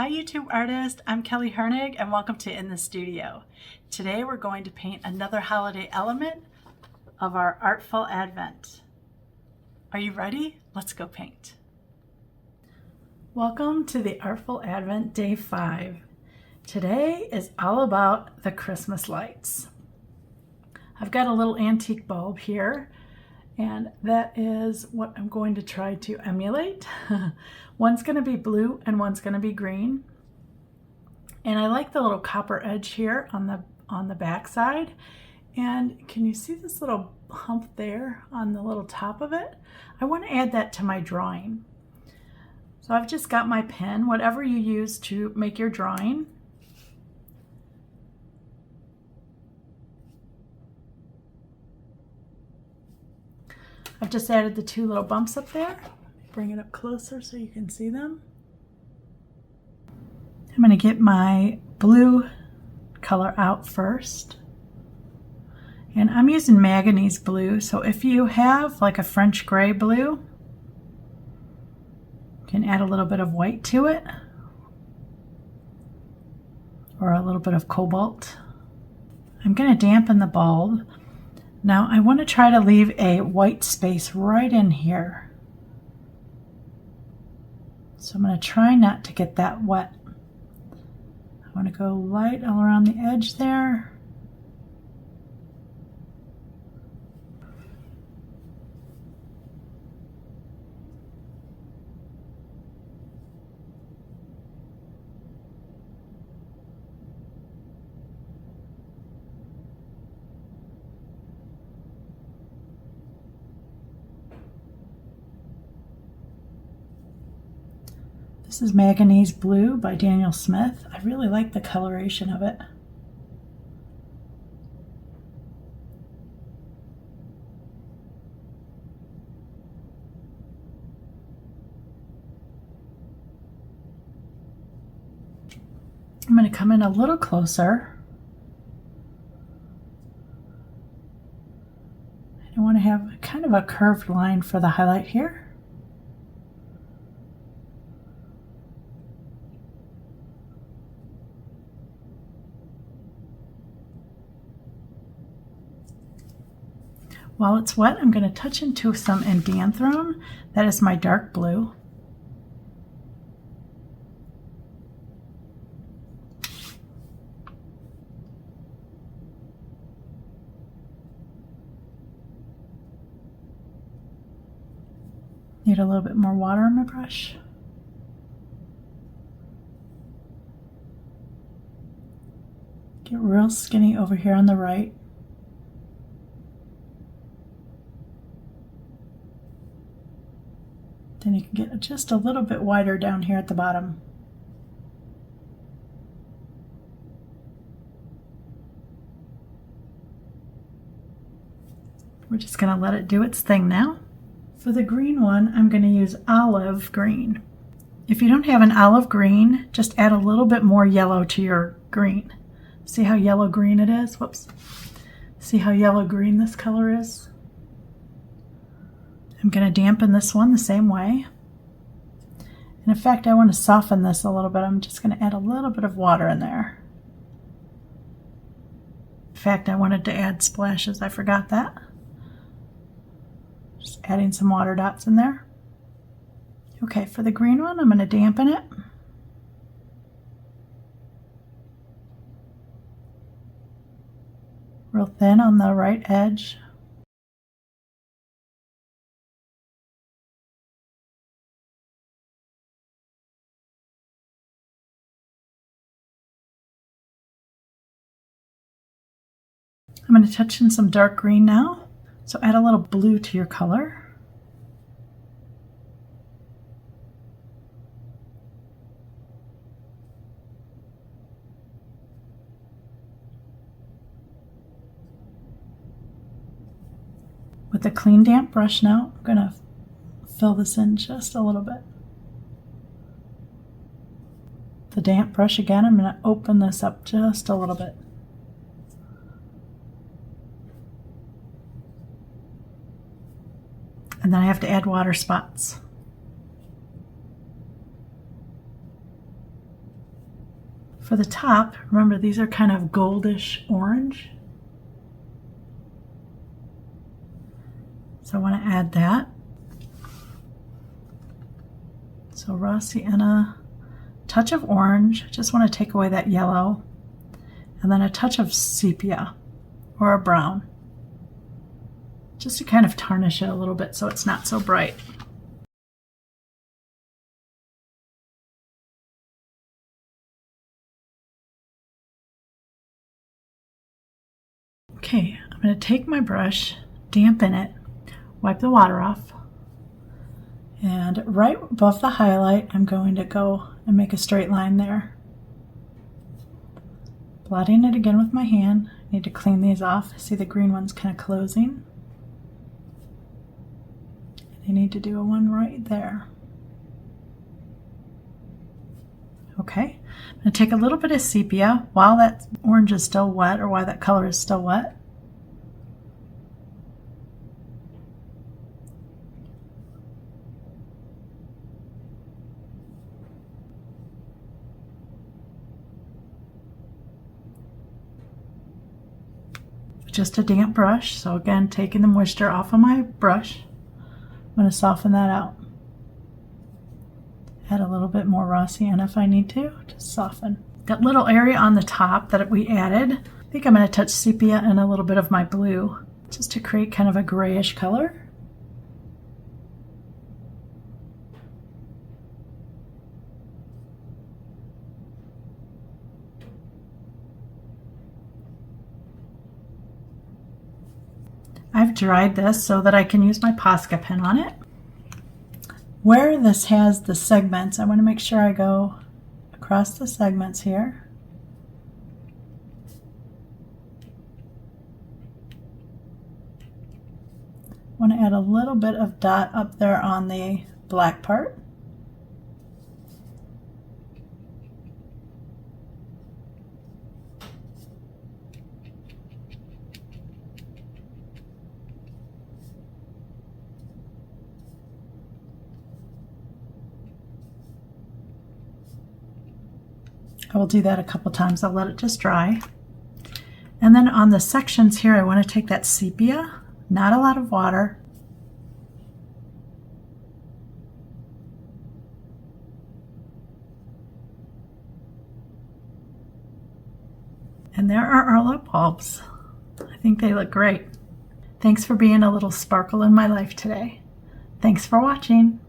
Hi YouTube artist, I'm Kelly Hernig and welcome to In the Studio. Today we're going to paint another holiday element of our Artful Advent. Are you ready? Let's go paint. Welcome to the Artful Advent Day 5. Today is all about the Christmas lights. I've got a little antique bulb here, and that is what I'm going to try to emulate. One's going to be blue and one's going to be green. And I like the little copper edge here on the back side. And can you see this little hump there on the little top of it? I want to add that to my drawing. So I've just got my pen, whatever you use to make your drawing. I've just added the two little bumps up there. Bring it up closer so you can see them. I'm going to get my blue color out first. And I'm using manganese blue, so if you have like a French gray blue, you can add a little bit of white to it, or a little bit of cobalt. I'm going to dampen the bulb. Now I want to try to leave a white space right in here. So I'm going to try not to get that wet. I want to go light all around the edge there. This is Manganese Blue by Daniel Smith. I really like the coloration of it. I'm going to come in a little closer. I want to have kind of a curved line for the highlight here. While it's wet, I'm going to touch into some indanthrone. That is my dark blue. Need a little bit more water on my brush. Get real skinny over here on the right. Then you can get just a little bit wider down here at the bottom. We're just going to let it do its thing now. For the green one, I'm going to use olive green. If you don't have an olive green, just add a little bit more yellow to your green. See how yellow-green it is? Whoops. See how yellow-green this color is? I'm going to dampen this one the same way. And in fact, I want to soften this a little bit. I'm just going to add a little bit of water in there. In fact, I wanted to add splashes. I forgot that. Just adding some water dots in there. Okay, for the green one, I'm going to dampen it. Real thin on the right edge. I'm going to touch in some dark green now, so add a little blue to your color. With a clean damp brush now, I'm going to fill this in just a little bit. The damp brush again, I'm going to open this up just a little bit. And then I have to add water spots. For the top, remember these are kind of goldish orange. So I want to add that. So raw sienna, touch of orange, just want to take away that yellow, and then a touch of sepia or a brown, just to kind of tarnish it a little bit so it's not so bright. Okay, I'm going to take my brush, dampen it, wipe the water off, and right above the highlight I'm going to go and make a straight line there. Blotting it again with my hand. I need to clean these off. See the green one's kind of closing. I need to do a one right there. Okay, I'm going to take a little bit of sepia while that orange is still wet, or while that color is still wet. Just a damp brush, so again, taking the moisture off of my brush, I'm going to soften that out. Add a little bit more raw sienna if I need to soften. That little area on the top that we added, I think I'm going to touch sepia and a little bit of my blue, just to create kind of a grayish color. I've dried this so that I can use my Posca pen on it. Where this has the segments, I want to make sure I go across the segments here. I want to add a little bit of dot up there on the black part. I will do that a couple times. I'll let it just dry. And then on the sections here, I want to take that sepia, not a lot of water. And there are our lip bulbs. I think they look great. Thanks for being a little sparkle in my life today. Thanks for watching.